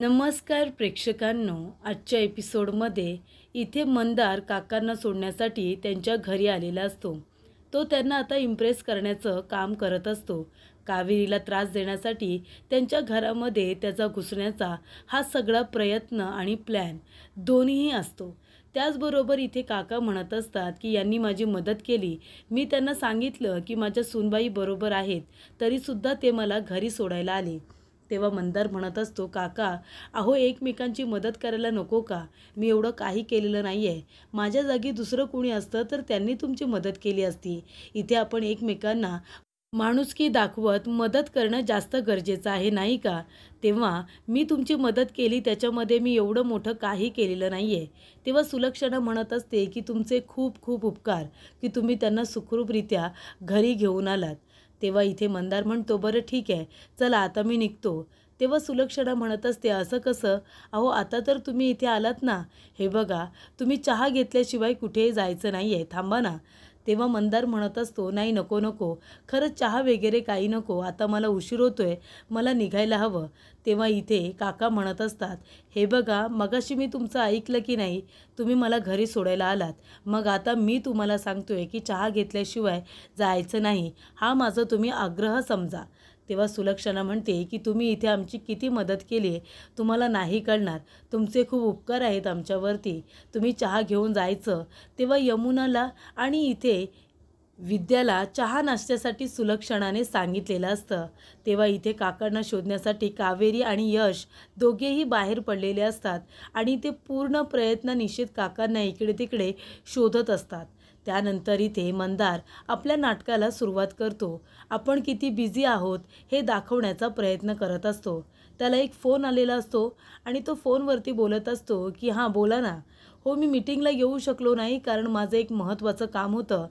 नमस्कार प्रेक्षकांनो, आजच्या एपिसोडमध्ये इथे मंदार काकांना सोडण्यासाठी त्यांच्या घरी आलेला असतो. तो त्यांना आता इम्प्रेस करण्याचं काम करत असतो. कावेरीला त्रास देण्यासाठी त्यांच्या घरामध्ये त्याचा घुसण्याचा हा सगळा प्रयत्न आणि प्लॅन दोन्हीही असतो. त्याचबरोबर इथे काका म्हणत असतात की यांनी माझी मदत केली. मी त्यांना सांगितलं की माझ्या सूनबाई बरोबर आहेत, तरीसुद्धा ते मला घरी सोडायला आले. तेव्हा मंदार म्हणत असतो, काका अहो एकमेकांची मदत करायला नको का? मी एवढं काही केलेलं नाही आहे. माझ्या जागी दुसरं कोणी असतं तर त्यांनी तुमची मदत केली असती. इथे आपण एकमेकांना माणुसकी दाखवत मदत करणं जास्त गरजेचं आहे नाही का? तेव्हा मी तुमची मदत केली, त्याच्यामध्ये मी एवढं मोठं काही केलेलं नाही आहे. तेव्हा सुलक्षणा म्हणत असते की तुमचे खूप खूप उपकार की तुम्ही त्यांना सुखरूपरित्या घरी घेऊन आलात. तेव्हा इथे मंदार म्हणतो, बरं ठीक आहे, चला आता मी निघतो. तेव्हा सुलक्षणा म्हणत असते, असं कसं? अहो आता तर तुम्ही इथे आलात ना, हे बघा तुम्ही चहा घेतल्याशिवाय कुठेही जायचं नाही आहे, थांबा ना. तेव्हा मंदार म्हणत असतो, नाही नको नको, खरंच चहा वगैरे काही नको, आता मला उशीर होतोय, मला निघायला हवं. तेव्हा इथे काका म्हणत असतात, हे बघा मगाशी मी तुमचं ऐकलं की नाही, तुम्ही मला घरी सोडायला आलात, मग आता मी तुम्हाला सांगतोय की चहा घेतल्याशिवाय जायचं नाही, हा माझा तुम्ही आग्रह समजा. तेव्हा सुलक्षणा म्हणते की तुम्ही इथे आमची किती मदत केली आहे तुम्हाला नाही कळणार, तुमचे खूप उपकार आहेत आमच्यावरती, तुम्ही चहा घेऊन जायचं. तेव्हा यमुनाला आणि इथे विद्याला चहा नाश्त्यासाठी सुलक्षणाने सांगितलेलं असतं. तेव्हा इथे काकांना शोधण्यासाठी कावेरी आणि यश दोघेही बाहेर पडलेले असतात आणि ते पूर्ण प्रयत्ननिशीत काकांना इकडे तिकडे शोधत असतात. त्यानंतर इथे मंदार आपल्या नाटकाला सुरुवात करतो. आपण किती बिझी आहोत हे दाखवण्याचा प्रयत्न करत असतो. त्याला एक फोन आलेला असतो आणि तो फोनवरती बोलत असतो की हां बोला ना. हो मी मीटिंगला येऊ शकलो नाही कारण माझं एक महत्त्वाचं काम होतं.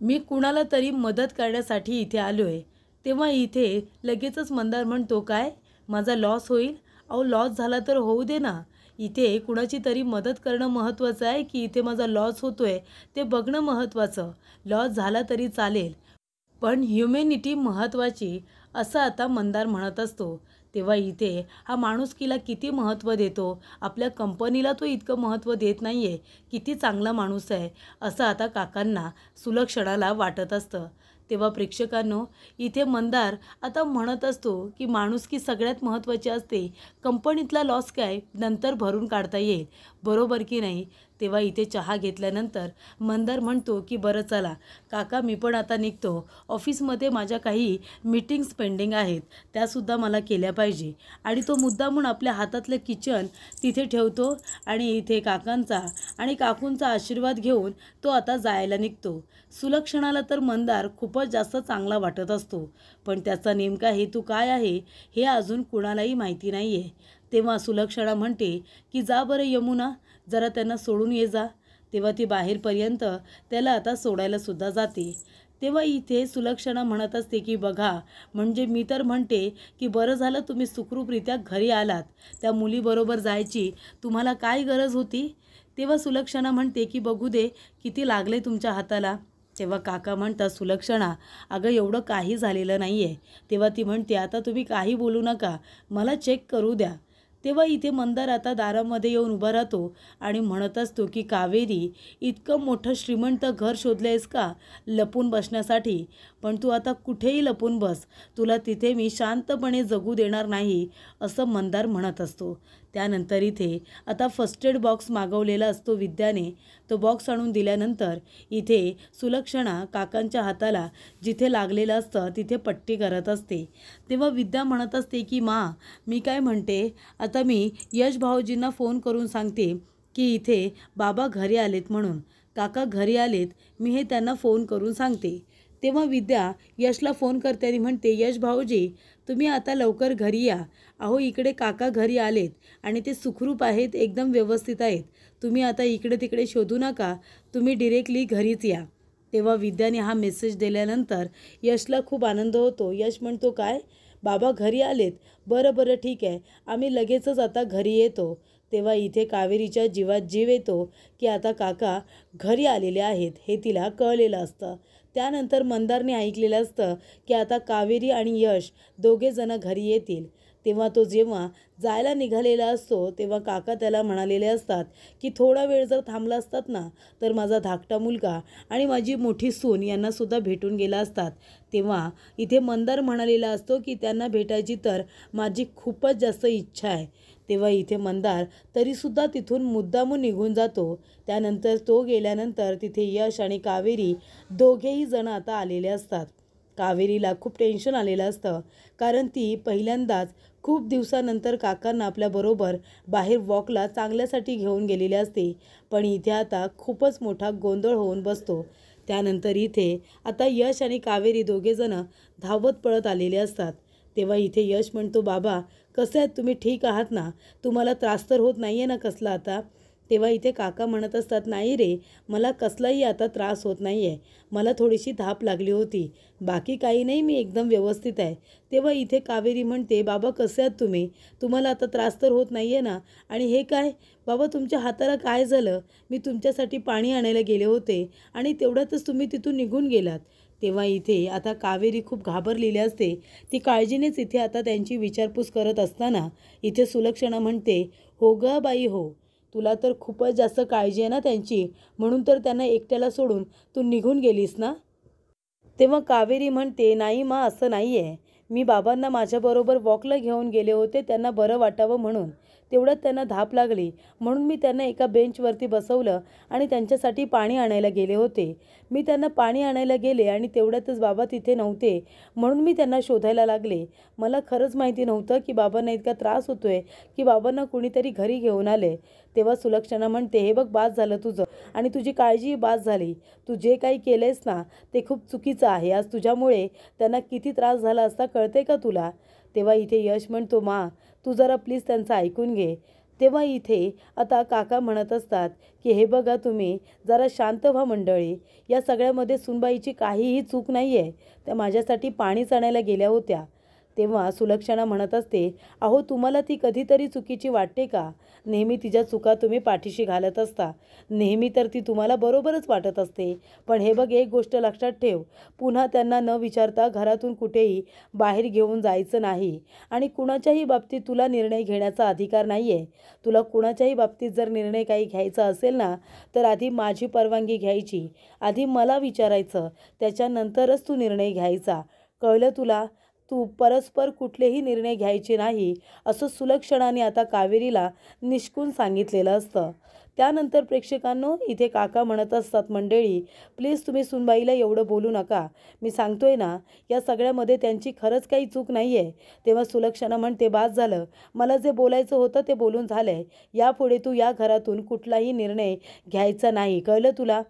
मी कुणाला तरी मदत करण्यासाठी इथे आलो आहे. तेव्हा इथे लगेचच मंदार म्हणतो, काय माझा लॉस होईल? अहो लॉस झाला तर होऊ दे ना. इथे कुणाची तरी मदत करणं महत्त्वाचं आहे की इथे माझा लॉस होतो आहे ते बघणं महत्त्वाचं? लॉस झाला तरी चालेल, पण ह्युमॅनिटी महत्त्वाची, असं आता मंदार म्हणत असतो. तेव्हा इथे हा माणुसकीला किती महत्त्व देतो, आपल्या कंपनीला तो इतकं महत्त्व देत नाही आहे, किती चांगला माणूस आहे, असं आता काकांना सुलक्षणाला वाटत असतं. तेव्हा प्रेक्षकांनो, इथे मंदार आता म्हणत असतो की माणुसकी सगळ्यात महत्त्वाची असते, कंपनीतला लॉस काय नंतर भरून काढता येईल, बरोबर की नाही? तेव्हा इथे चहा घेतल्यानंतर मंदार म्हणतो की बरं चला काका, मी पण आता निघतो. ऑफिसमध्ये माझ्या काही मीटिंग्स पेंडिंग आहेत, त्यासुद्धा मला केल्या पाहिजे. आणि तो मुद्दामून आपल्या हातातलं किचन तिथे ठेवतो आणि इथे काकांचा आणि काकूंचा आशीर्वाद घेऊन तो आता जायला निघतो. सुलक्षणाला तर मंदार खूपच जास्त चांगला वाटत असतो, पण त्याचा नेमका हेतू काय आहे हे अजून कुणालाही माहिती नाही आहे. तेव्हा सुलक्षणा म्हणते की जा बरं यमुना, जरा त्यांना सोडून ये जा. तेव्हा ती बाहेरपर्यंत त्याला आता सोडायला सुद्धा जाते. तेव्हा इथे सुलक्षणा म्हणत असते की बघा, म्हणजे मी तर म्हणते की बरं झालं तुम्ही सुखरूपरित्या घरी आलात, त्या मुलीबरोबर जायची तुम्हाला काय गरज होती? तेव्हा सुलक्षणा म्हणते की बघू दे किती लागले तुमच्या हाताला. तेव्हा काका म्हणतात, सुलक्षणा अगं एवढं काही झालेलं नाही आहे. तेव्हा ती म्हणते, आता तुम्ही काही बोलू नका, मला चेक करू द्या. तेव्हा इथे मंदार आता दारामध्ये येऊन उभा राहतो आणि म्हणत असतो की कावेरी, इतकं मोठं श्रीमंत घर शोधलं आहेस का लपून बसण्यासाठी? पण तू आता कुठेही लपून बस, तुला तिथे मी शांतपणे जगू देणार नाही, असं मंदार म्हणत असतो. त्यानंतर इथे आता फर्स्ट एड बॉक्स मागवलेला असतो विद्याने. तो बॉक्स आणून दिल्यानंतर इथे सुलक्षणा काकांच्या हाताला जिथे लागलेलं असतं तिथे पट्टी करत असते. तेव्हा विद्या म्हणत असते की मा, मी काय म्हणते, आता मी यश भाऊजींना फोन करून सांगते की इथे बाबा घरी आलेत म्हणून, काका घरी आलेत, मी हे त्यांना फोन करून सांगते. तेव्हा विद्या यशला फोन करते आणि म्हणते, यश भाऊजी तुम्ही आता लवकर घरी या. अहो इकडे काका घरी आलेत आणि ते सुखरूप आहेत, एकदम व्यवस्थित आहेत. तुम्ही आता इकडे तिकडे शोधू नका, तुम्ही डिरेक्टली घरीच या. तेव्हा विद्याने हा मेसेज दिल्यानंतर यशला खूप आनंद होतो. यश म्हणतो, काय बाबा घरी आलेत? बरं बरं ठीक आहे, आम्ही लगेचच आता घरी येतो. तेव्हा इथे कावेरीच्या जीवात जीव येतो की आता काका घरी आलेले आहेत हे तिला कळलेलं असतं. त्यानंतर मंदारने ऐकलेलं असतं की आता कावेरी आणि यश दोघेजणं घरी येतील. तेव्हा तो जेव्हा जायला निघालेला असतो तेव्हा काका त्याला म्हणालेले असतात की थोडा वेळ जर थांबला असतात ना तर माझा धाकटा मुलगा आणि माझी मोठी सून यांनासुद्धा भेटून गेला असतात. तेव्हा इथे मंदार म्हणालेला असतो की त्यांना भेटायची तर माझी खूपच जास्त इच्छा आहे. तेव्हा इथे मंदार तरीसुद्धा तिथून मुद्दामून निघून जातो. त्यानंतर तो गेल्यानंतर तिथे यश आणि कावेरी दोघेही जण आता आलेले असतात. कावेरीला खूप टेन्शन आलेलं असतं कारण ती पहिल्यांदाच खूप दिवसानंतर काकांना आपल्याबरोबर बाहेर वॉकला चांगल्यासाठी घेऊन गेलेली असते. पण इथे आता खूपच मोठा गोंधळ होऊन बसतो. त्यानंतर इथे आता यश आणि कावेरी दोघेजणं धावत पळत आलेले असतात. तेव्हा इथे यश म्हणतो, बाबा कसे आहेत तुम्ही, ठीक आहात ना, तुम्हाला त्रास तर होत नाही आहे ना कसला आता. तेव्हा इथे काका म्हणत असतात, नाही रे, मला कसलाही आता त्रास होत नाही आहे, मला थोडीशी धाप लागली होती, बाकी काही नाही, मी एकदम व्यवस्थित आहे. तेव्हा इथे कावेरी म्हणते, बाबा कसे आहात तुम्ही, तुम्हाला आता त्रास तर होत नाही आहे ना. आणि हे काय बाबा, तुमच्या हाताला काय झालं, मी तुमच्यासाठी पाणी आणायला गेले होते आणि तेवढ्यातच तुम्ही तिथून निघून गेलात. तेव्हा इथे आता कावेरी खूप घाबरलेली असते. ती काळजीनेच इथे आता त्यांची विचारपूस करत असताना इथे सुलक्षणा म्हणते, हो ग बाई हो, तुला तर खूपच जास्त काळजी आहे ना त्यांची, म्हणून तर त्यांना एकट्याला सोडून तू निघून गेलीस ना. तेव्हा कावेरी म्हणते, नाही मा, असं नाही आहे, मी बाबांना माझ्याबरोबर वॉकला घेऊन गेले होते त्यांना बरं वाटावं म्हणून. तेवढ्यात त्यांना धाप लागली म्हणून मी त्यांना एका बेंचवरती बसवलं आणि त्यांच्यासाठी पाणी आणायला गेले होते. मी त्यांना पाणी आणायला गेले आणि तेवढ्यातच बाबा तिथे नव्हते म्हणून मी त्यांना शोधायला लागले. मला खरंच माहिती नव्हतं की बाबांना इतका त्रास होतोय की बाबांना कुणीतरी घरी घेऊन आले. तेव्हा सुलक्षणा म्हणते, हे बघ, बास झालं तुझं आणि तुझी काळजी बास झाली. तू जे काही केलेस ना ते खूप चुकीचं आहे. आज तुझ्यामुळे त्यांना किती त्रास झाला असता कळते का तुला. तेव्हा इथे यश म्हणतो, मा तू जरा प्लीज त्यांचं ऐकून घे. तेव्हा इथे आता काका म्हणत असतात की हे बघा, तुम्ही जरा शांत व्हा मंडळी, या सगळ्यामध्ये सुनबाईची काहीही चूक नाही आहे, त्या माझ्यासाठी पाणीच आणायला गेल्या होत्या. तेव्हा सुलक्षणा म्हणत असते, अहो तुम्हाला ती कधीतरी चुकीची वाटते का, नेहमी तिच्या चुका तुम्ही पाठीशी घालत असता, नेहमी तर ती तुम्हाला बरोबरच वाटत असते. पण हे बघ, एक गोष्ट लक्षात ठेव, पुन्हा त्यांना न विचारता घरातून कुठेही बाहेर घेऊन जायचं नाही आणि कुणाच्याही बाबतीत तुला निर्णय घेण्याचा अधिकार नाही आहे. तुला कुणाच्याही बाबतीत जर निर्णय काही घ्यायचा असेल ना तर आधी माझी परवानगी घ्यायची, आधी मला विचारायचं, त्याच्यानंतरच तू निर्णय घ्यायचा, कळलं तुला. तू परस्पर कुठलेही निर्णय घ्यायचे नाही, असं सुलक्षणाने आता कावेरीला निष्कून सांगितलेलं असतं. त्यानंतर प्रेक्षकांनो इथे काका म्हणत असतात, मंडळी प्लीज तुम्ही सुनबाईला एवढं बोलू नका, मी सांगतोय ना या सगळ्यामध्ये त्यांची खरंच काही चूक नाही आहे. तेव्हा सुलक्षणा म्हणते, बास झालं, मला जे बोलायचं होतं ते बोलून झालं आहे, यापुढे तू या घरातून कुठलाही निर्णय घ्यायचा नाही, कळलं तुला.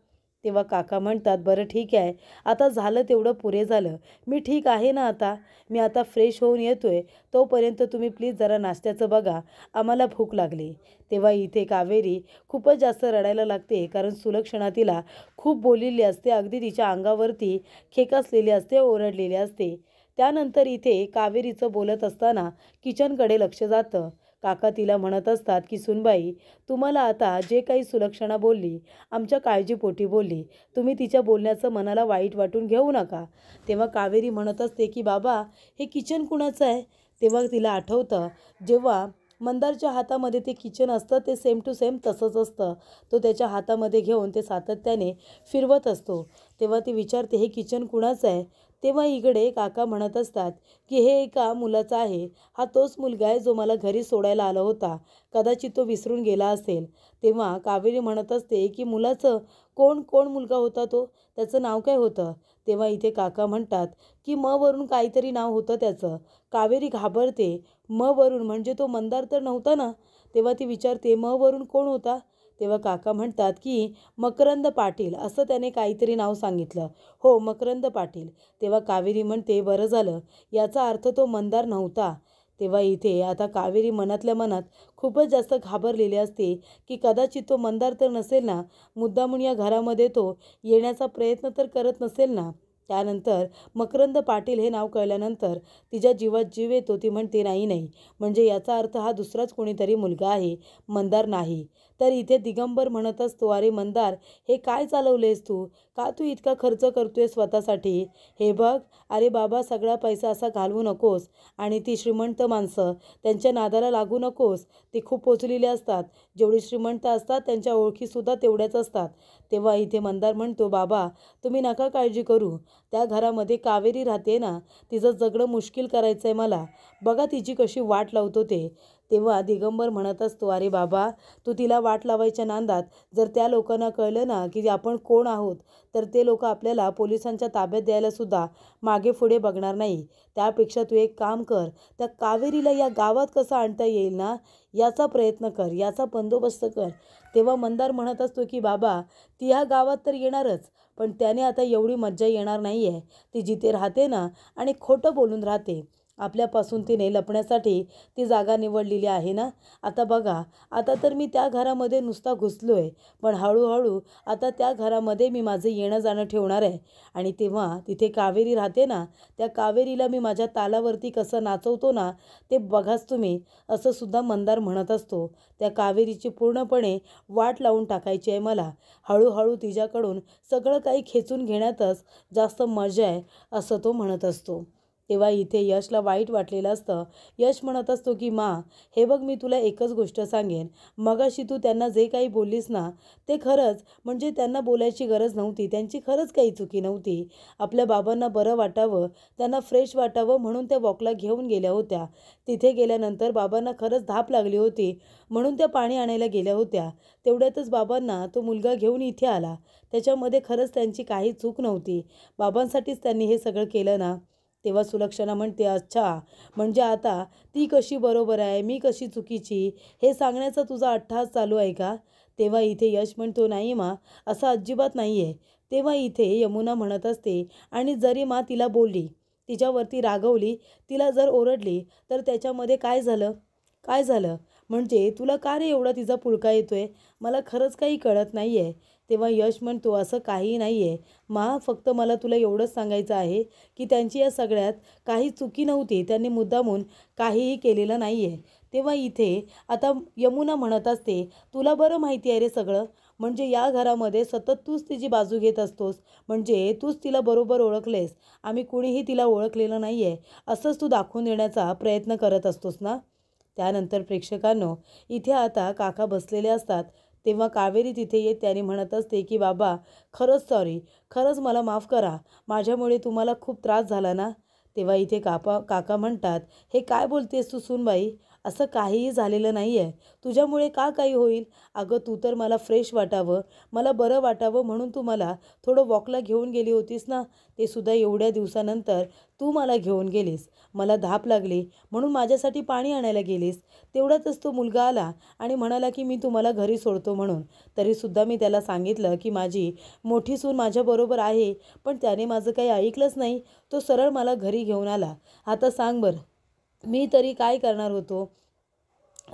तेव्हा काका म्हणतात, बरं ठीक आहे, आता झालं तेवढं पुरे झालं, मी ठीक आहे ना आता, मी आता फ्रेश होऊन येतोय, तोपर्यंत तुम्ही प्लीज जरा नाश्त्याचं बघा, आम्हाला भूक लागली. तेव्हा इथे कावेरी खूपच जास्त रडायला लागते कारण सुलक्षणा तिला खूप बोललेली असते, अगदी तिच्या अंगावरती खेकसलेली असते, ओरडलेली असते. त्यानंतर इथे कावेरीचं बोलत असताना किचनकडे लक्ष जातं. काका तिला म्हणत असतात की सुनबाई, तुम्हाला आता जे काही सुलक्षणा बोलली, आमच्या काळजीपोटी बोलली, तुम्ही तिच्या बोलण्याचं मनाला वाईट वाटून घेऊ नका. तेव्हा कावेरी म्हणत असते की बाबा, हे किचन कुणाचं आहे. तेव्हा तिला आठवतं जेव्हा मंदारच्या हातामध्ये ते किचन असतं ते सेम टू सेम तसंच असतं, तो त्याच्या हातामध्ये घेऊन ते सातत्याने फिरवत असतो. तेव्हा ती विचारते, हे किचन कुणाचं आहे. तेव्हा इकडे काका म्हणत असतात की हे एका मुलाचा आहे, हा तोच मुलगा आहे जो मला घरी सोडायला आला होता, कदाचित तो विसरून गेला असेल. तेव्हा कावेरी म्हणत असते की मुलाचं कोण मुलगा होता तो, त्याचं नाव काय होतं. तेव्हा इथे काका म्हणतात की म वरून काहीतरी नाव होतं त्याचं. कावेरी घाबरते, म वरून म्हणजे तो मंदार तर नव्हता ना. तेव्हा ती विचारते, म वरून कोण होता. तेव्हा काका म्हणतात की मकरंद पाटील, असं त्याने काहीतरी नाव सांगितलं. हो, मकरंद पाटील. तेव्हा कावेरी म्हणते, बरं झालं, याचा अर्थ तो मंदार नव्हता. तेव्हा इथे आता कावेरी मनातल्या मनात खूपच जास्त घाबरलेली असते की कदाचित तो मंदार तर नसेल ना, मुद्दामून या घरामध्ये तो येण्याचा प्रयत्न तर करत नसेल ना. त्यानंतर मकरंद पाटील हे नाव कळल्यानंतर तिच्या जीवात जीव येतो. ती म्हणते, नाही, म्हणजे याचा अर्थ हा दुसराच कोणीतरी मुलगा आहे, मंदार नाही. तर इथे दिगंबर म्हणत असतो, अरे मंदार, हे काय चालवलेस तू, का तू इतका खर्च करतोय स्वतःसाठी? हे बघ, अरे बाबा, सगळा पैसा असा घालवू नकोस. आणि ती श्रीमंत माणसं, त्यांच्या नादाला लागू नकोस. ती खूप पोचलेली असतात. जेवढी श्रीमंत असतात त्यांच्या ओळखीसुद्धा तेवढ्याच असतात. तेव्हा इथे मंदार म्हणतो, बाबा तुम्ही नका काळजी करू. त्या घरामध्ये कावेरी राहते ना, तिचं जगणं मुश्किल करायचं आहे मला. बघा तिची कशी वाट लावतो ते. तेव्हा दिगंबर म्हणत असतो, अरे बाबा, तू तिला वाट लावायच्या नांदात जर त्या लोकांना कळलं ना की आपण कोण आहोत, तर ते लोक आपल्याला पोलिसांच्या ताब्यात द्यायला सुद्धा मागे पुढे बघणार नाही. त्यापेक्षा तू एक काम कर, त्या कावेरीला या गावात कसं आणता येईल ना, याचा प्रयत्न कर, याचा बंदोबस्त कर. तेव्हा मंदार म्हणत असतो की बाबा, ती ह्या गावात तर येणारच, पण त्याने आता एवढी मज्जा येणार नाही आहे. ती जिथे राहते ना आणि खोटं बोलून राहते. आपल्यापासून तिने लपण्यासाठी ती जागा निवडलेली आहे ना. आता बघा, आता तर मी त्या घरामध्ये नुसता घुसलो आहे, पण हळूहळू आता त्या घरामध्ये मी माझं येणं जाणं ठेवणार आहे. आणि तेव्हा तिथे कावेरी राहते ना, त्या कावेरीला मी माझ्या तालावरती कसं नाचवतो ना, ते बघाच तुम्ही, असं सुद्धा मंदार म्हणत असतो. त्या कावेरीची पूर्णपणे वाट लावून टाकायची आहे मला. हळूहळू तिच्याकडून सगळं काही खेचून घेण्यातच जास्त मजा आहे, असं तो म्हणत असतो. तेव्हा इथे यशला वाईट वाटलेलं असतं. यश म्हणत असतो की मा, हे बघ, मी तुला एकच गोष्ट सांगेन. मगाशी तू त्यांना जे काही बोललीस ना, ते खरंच म्हणजे त्यांना बोलायची गरज नव्हती. त्यांची खरंच काही चुकी नव्हती. आपल्या बाबांना बरं वाटावं, त्यांना फ्रेश वाटावं म्हणून त्या वॉकला घेऊन गेल्या होत्या. तिथे गेल्यानंतर बाबांना खरंच धाप लागली होती म्हणून त्या पाणी आणायला गेल्या होत्या. तेवढ्यातच बाबांना तो मुलगा घेऊन इथे आला. त्याच्यामध्ये खरंच त्यांची काही चूक नव्हती. बाबांसाठीच त्यांनी हे सगळं केलं ना. तेव्हा सुलक्षणा म्हणते, अच्छा, म्हणजे आता ती कशी बरोबर आहे, मी कशी चुकीची, हे सांगण्याचा तुझा अट्टहास चालू आहे का? तेव्हा इथे यश म्हणतो, नाही मा, असं अजिबात नाही आहे. तेव्हा इथे यमुना म्हणत असते, आणि जरी मा तिला बोलली, तिच्यावरती रागवली, तिला जर ओरडली, तर त्याच्यामध्ये काय झालं? काय झालं? म्हणजे तुला का रे एवढा तिचा पुळका येतोय? मला खरंच काही कळत नाही आहे. तेव्हा यश म्हणतो, असं काही नाही आहे मा, फक्त मला तुला एवढंच सांगायचं आहे की त्यांची या सगळ्यात काही चुकी नव्हती. त्यांनी मुद्दामून काहीही केलेलं नाही आहे. तेव्हा इथे आता यमुना म्हणत असते, तुला बरं माहिती आहे रे सगळं. म्हणजे या घरामध्ये सतत तूच तिची बाजू घेत असतोस. म्हणजे तूच तिला बरोबर ओळखलेस, आम्ही कुणीही तिला ओळखलेलं नाही आहे, असंच तू दाखवून देण्याचा प्रयत्न करत असतोस ना. त्यानंतर प्रेक्षकांनो, इथे आता काका बसलेले असतात. तेव्हा कावेरी तिथे येत त्याने म्हणत असते की बाबा, खरंच सॉरी, खरंच मला माफ करा. माझ्यामुळे तुम्हाला खूप त्रास झाला ना. तेव्हा इथे काका म्हणतात, हे काय बोलतेस तू सूनबाई? असं काहीही झालेलं नाही आहे. तुझ्यामुळे का काही होईल? अगं, तू तर मला फ्रेश वाटावं, मला बरं वाटावं म्हणून तू मला थोडं वॉकला घेऊन गेली होतीस ना. ते सुद्धा एवढ्या दिवसानंतर तू मला घेऊन गेलीस. मला धाप लागली म्हणून माझ्यासाठी पाणी आणायला गेलीस. तेवढ्यातच तो मुलगा आला आणि म्हणाला की मी तुम्हाला घरी सोडतो म्हणून. तरीसुद्धा मी त्याला सांगितलं की माझी मोठी सून माझ्याबरोबर आहे, पण त्याने माझं काही ऐकलंच नाही. तो सरळ मला घरी घेऊन आला. आता सांग बरं, मी तरी काय करणार होतो?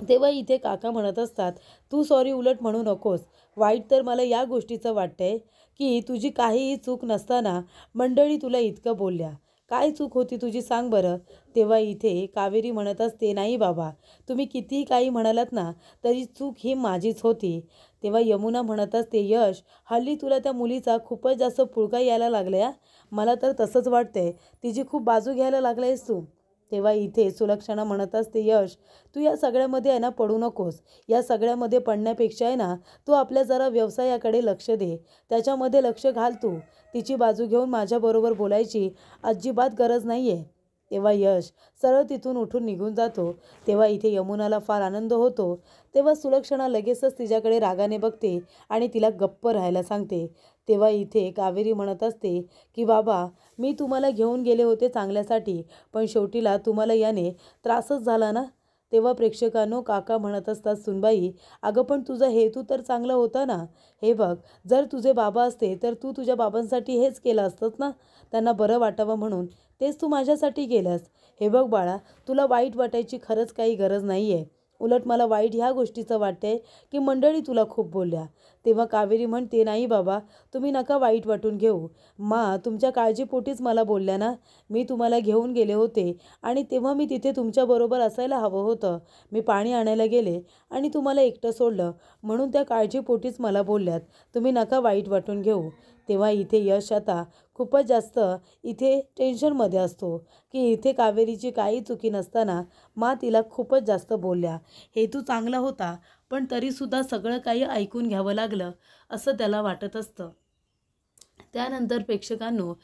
तेव्हा इथे काका म्हणत असतात, तू सॉरी उलट म्हणू नकोस. वाईट तर मला या गोष्टीचं वाटतंय की तुझी काहीही चूक नसताना मंडळी तुला इतकं बोलल्या. काय चूक होती तुझी, सांग बरं. तेव्हा इथे कावेरी म्हणत असते, नाही बाबा, तुम्ही कितीही काही म्हणालात ना, तरी चूक ही माझीच होती. तेव्हा यमुना म्हणत असते, यश, हल्ली तुला त्या मुलीचा खूपच जास्त पुळका यायला लागला. मला तर तसंच वाटतंय, तिची खूप बाजू घ्यायला लागलायस तू. तेव्हा इथे सुलक्षणा म्हणत असते, यश, तू या सगळ्यामध्ये आहे ना पडू नकोस. या सगळ्यामध्ये पडण्यापेक्षा आहे ना, तू आपल्या जरा व्यवसायाकडे लक्ष दे, त्याच्यामध्ये लक्ष घाल. तू तिची बाजू घेऊन माझ्याबरोबर बोलायची अजिबात गरज नाही आहे. तेव्हा यश सरळ तिथून उठून निघून जातो. तेव्हा इथे यमुनाला फार आनंद होतो. तेव्हा सुलक्षणा लगेचच तिच्याकडे रागाने बघते आणि तिला गप्प राहायला सांगते. तेव्हा इथे कावेरी म्हणत असते की बाबा, मी तुम्हाला घेऊन गेले होते चांगल्यासाठी, पण शेवटीला तुम्हाला याने त्रासच झाला ना. तेव्हा प्रेक्षकांनो, काका म्हणत असतात, सुनबाई, अगं पण तुझा हेतू तर चांगला होता ना. हे बघ, जर तुझे बाबा असते तर तू तुझ्या बाबांसाठी हेच केलं असतंच ना, त्यांना बरं वाटावं म्हणून. तेच तू माझ्यासाठी केलंस. हे बघ बाळा, तुला वाईट वाटायची खरंच काही गरज नाही आहे. उलट मला वाईट ह्या गोष्टीचं वाटतंय की मंडळी तुला खूप बोलल्या. तेव्हा कावेरी म्हणते, नाही बाबा, तुम्ही नका वाईट वाटून घेऊ. मा, तुमच्या काळजीपोटीच मला बोलल्या ना. मी तुम्हाला घेऊन गेले होते आणि तेव्हा मी तिथे तुमच्याबरोबर असायला हवं होतं. मी पाणी आणायला गेले आणि तुम्हाला एकटं सोडलं म्हणून त्या काळजीपोटीच मला बोलल्यात. तुम्ही नका वाईट वाटून घेऊ. तेव्हा इथे यश आता खूपच जास्त इथे टेन्शनमध्ये असतो की इथे कावेरीची काही चुकी नसताना मा तिला खूपच जास्त बोलल्या. हेतू चांगला होता, पण तरीसुद्धा सगळं काही ऐकून घ्यावं लागलं असं त्याला वाटत असतं. त्यानंतर प्रेक्षकांनो,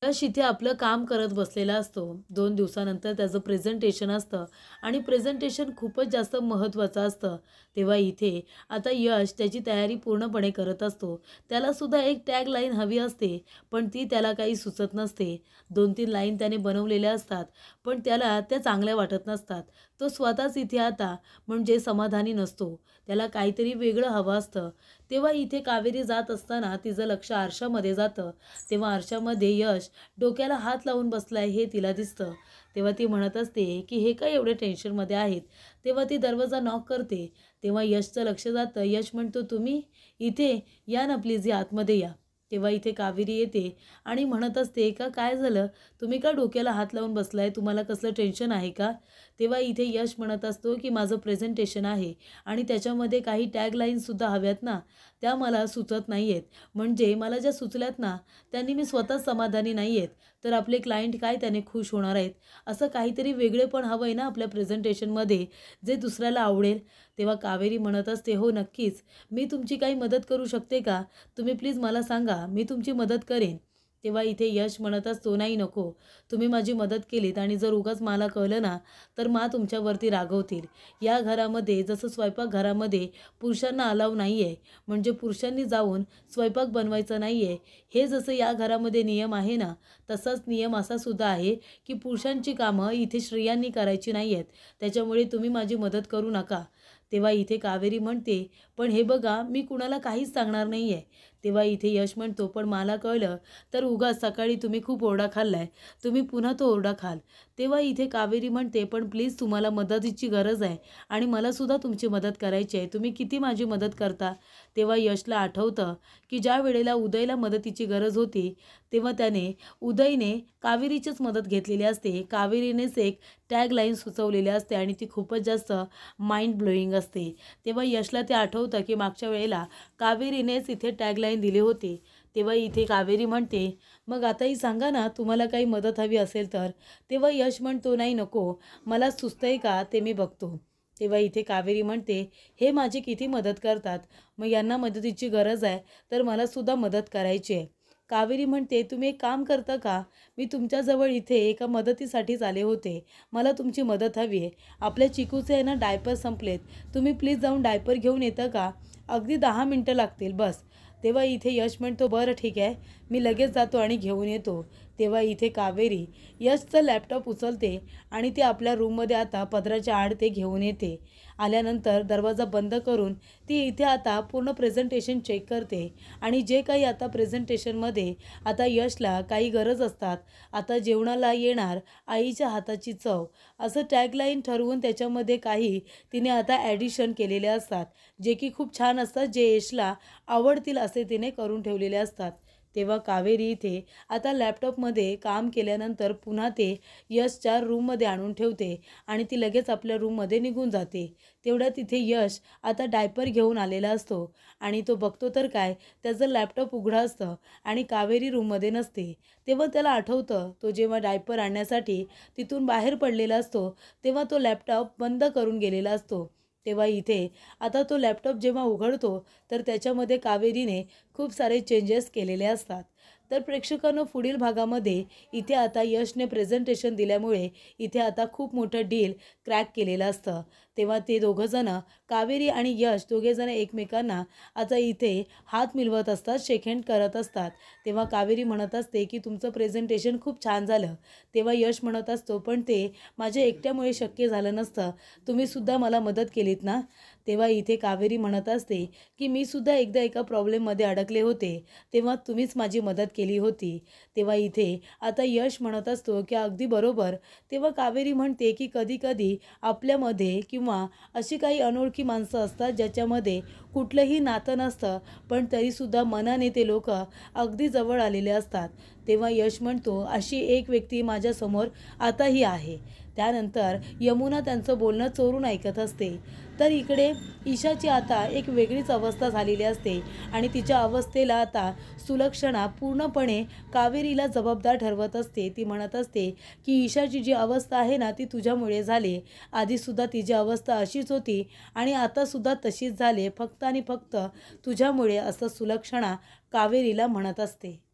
यश इथे आपलं काम करत बसलेला असतो. 2 दिवसानंतर त्याचं प्रेझेंटेशन असतं आणि प्रेझेंटेशन खूपच जास्त महत्त्वाचं असतं. तेव्हा इथे आता यश त्याची तयारी पूर्णपणे करत असतो. त्यालासुद्धा एक टॅगलाईन हवी असते, पण ती त्याला काही सुचत नसते. 2-3 लाईन त्याने बनवलेल्या असतात, पण त्याला त्या चांगल्या वाटत नसतात. तो स्वतःच इथे आता म्हणजे समाधानी नसतो. त्याला काहीतरी वेगळं हवं असतं. तेव्हा इथे कावेरी जात असताना तिचं लक्ष आरशामध्ये जातं. तेव्हा आरशामध्ये यश डोक्याला हात लावून बसलाय हे तिला दिसतं. तेव्हा ती म्हणत असते की हे काय एवढे टेन्शनमध्ये आहेत. तेव्हा ती दरवाजा नॉक करते. तेव्हा यशचं लक्ष जातं. यश म्हणतो, तुम्ही इथे या ना प्लीज, या आतमध्ये या. तेव्हा इथे कावेरी येते आणि म्हणत असते का काय झालं, तुम्ही का डोक्याला हात लावून बसलाय, तुम्हाला कसलं टेन्शन आहे का? तेव्हा इथे यश म्हणत असतो की माझं प्रेझेंटेशन आहे आणि त्याच्यामध्ये काही टॅगलाईनसुद्धा हव्यात ना, त्या मला सुचत नाही आहेत. म्हणजे मला ज्या सुचल्यात ना त्यांनी मी स्वतःच समाधानी नाही आहेत, तर आपले क्लायंट काय त्याने खुश होणार आहेत. असं काहीतरी वेगळेपण हवं आहे ना आपल्या प्रेझेंटेशनमध्ये, जे दुसऱ्याला आवडेल. तेव्हा कावेरी म्हणत असते, हो नक्कीच, मी तुमची काही मदत करू शकते का? तुम्ही प्लीज मला सांगा, मी तुमची मदत करेन. तेव्हा इथे यश म्हणत असतो, नाही नको, तुम्ही माझी मदत केलीत आणि जर उगाच मला कळलं ना तर मा तुमच्यावरती रागवतील. या घरामध्ये जसं स्वयंपाकघरामध्ये पुरुषांना अलाव नाही आहे, म्हणजे पुरुषांनी जाऊन स्वयंपाक बनवायचा नाही आहे, हे जसं या घरामध्ये नियम आहे ना, तसाच नियम असा सुद्धा आहे की पुरुषांची कामं इथे स्त्रियांनी करायची नाही आहेत. त्याच्यामुळे तुम्ही माझी मदत करू नका. तेव्हा इथे कावेरी म्हणते, पण हे बघा, मी कुणाला काहीच सांगणार नाही आहे. तेव्हा इथे यश म्हणतो, पण मला कळलं तर उगाच सकाळी तुम्ही खूप ओरडा खाल्लाय, तुम्ही पुन्हा तो ओरडा खाल. तेव्हा इथे कावेरी म्हणते, पण प्लीज तुम्हाला मदतीची गरज आहे आणि मलासुद्धा तुमची मदत करायची आहे. तुम्ही किती माझी मदत करता. तेव्हा यशला आठवतं की ज्या वेळेला उदयला मदतीची गरज होती तेव्हा उदयने कावेरीचीच मदत घेतलेली असते. कावेरीनेच एक टॅगलाईन सुचवलेली असते आणि ती खूपच जास्त माइंड ब्लोईंग असते. तेव्हा यशला ते आठवतं की मागच्या वेळेला कावेरीनेच इथे टॅगलाईन दिली होती. तेव्हा इथे कावेरी म्हणते, मग आताही सांगा ना तुम्हाला काही मदत हवी असेल तर. तेव्हा यश म्हणतो, नाही नको, मला सुचतंय का ते मी बघतो. तेव्हा इथे कावेरी म्हणते, हे माझी किती मदत करतात, मग यांना मदतीची गरज आहे तर मलासुद्धा मदत करायची आहे. कावेरी म्हणते, तुम्ही एक काम करता का, मी तुमच्याजवळ इथे एका मदतीसाठीच आले होते, मला तुमची मदत हवी आहे. आपल्या चिकूचे आहे ना डायपर संपलेत, तुम्ही प्लीज जाऊन डायपर घेऊन येता का? अगदी 10 मिनटं लागतील बस. तेव्हा इथे यश म्हणतो, बरं ठीक आहे, मी लगेच जातो आणि घेऊन येतो. तेव्हा इथे कावेरी यशचं लॅपटॉप उचलते आणि ते आपल्या रूममध्ये आता पदराच्या आड ते घेऊन येते. आल्यानंतर दरवाजा बंद करून ती इथे आता पूर्ण प्रेझेंटेशन चेक करते आणि जे काही आता प्रेझेंटेशनमध्ये आता यशला काही गरज असतात, आता जेवणाला येणार आईच्या हाताची चव, असं टॅगलाईन ठरवून त्याच्यामध्ये काही तिने आता ॲडिशन केलेले असतात, जे की खूप छान असतात, जे यशला आवडतील असे तिने करून ठेवलेले असतात. तेव्हा कावेरी इथे आता लॅपटॉपमध्ये काम केल्यानंतर पुन्हा ते यशच्या रूममध्ये आणून ठेवते आणि ती लगेच आपल्या रूममध्ये निघून जाते. तेवढ्या तिथे यश आता डायपर घेऊन आलेला असतो आणि तो बघतो तर काय, त्याचं लॅपटॉप उघडं असतं आणि कावेरी रूममध्ये नसते. तेव्हा त्याला आठवतं, तो जेव्हा डायपर आणण्यासाठी तिथून बाहेर पडलेला असतो तेव्हा तो लॅपटॉप बंद करून गेलेला असतो. तेव्हा इथे आता तो लॅपटॉप जेव्हा उघडतो तर त्याच्यामध्ये कावेरीने खूप सारे चेंजेस केलेले असतात. तर प्रेक्षकांनो, पुढील भागामध्ये इथे आता यशने प्रेझेंटेशन दिल्यामुळे इथे आता खूप मोठं डील क्रॅक केलेलं असतं. तेव्हा ते दोघंजणं, कावेरी आणि यश दोघेजणं एकमेकांना आता इथे हात मिळवत असतात, शेक हँड करत असतात. तेव्हा कावेरी म्हणत असते की तुमचं प्रेझेंटेशन खूप छान झालं. तेव्हा यश म्हणत असतो, पण ते माझ्या एकट्यामुळे शक्य झालं नसतं, तुम्हीसुद्धा मला मदत केलीत ना. तेव्हा इथे कावेरी म्हणत असते की मी सुद्धा एकदा एका प्रॉब्लेममध्ये अडकले होते, तेव्हा तुम्हीच माझी मदत केली होती. तेव्हा इथे आता यश म्हणत असतो की अगदी बरोबर. तेव्हा कावेरी म्हणते की कधी कधी आपल्यामध्ये किंवा अशी काही अनोळखी माणसं असतात ज्याच्यामध्ये कुठलंही नातं नसतं, पण तरीसुद्धा मनाने ते लोक अगदी जवळ आलेले असतात. तेव्हा यश म्हणतो, अशी एक व्यक्ती माझ्यासमोर आताही आहे. त्यानंतर यमुना त्यांचं बोलणं चोरून ऐकत असते. तर इकडे ईशाची आता एक वेगळीच अवस्था झालेली असते आणि तिच्या अवस्थेला आता सुलक्षणा पूर्णपणे कावेरीला जबाबदार ठरवत असते. ती म्हणत असते की ईशाची जी अवस्था आहे ना ती तुझ्यामुळे झाली. आधीसुद्धा तिची अवस्था अशीच होती आणि आतासुद्धा तशीच झाली, फक्त आणि फक्त तुझ्यामुळे, असं सुलक्षणा कावेरीला म्हणत असते.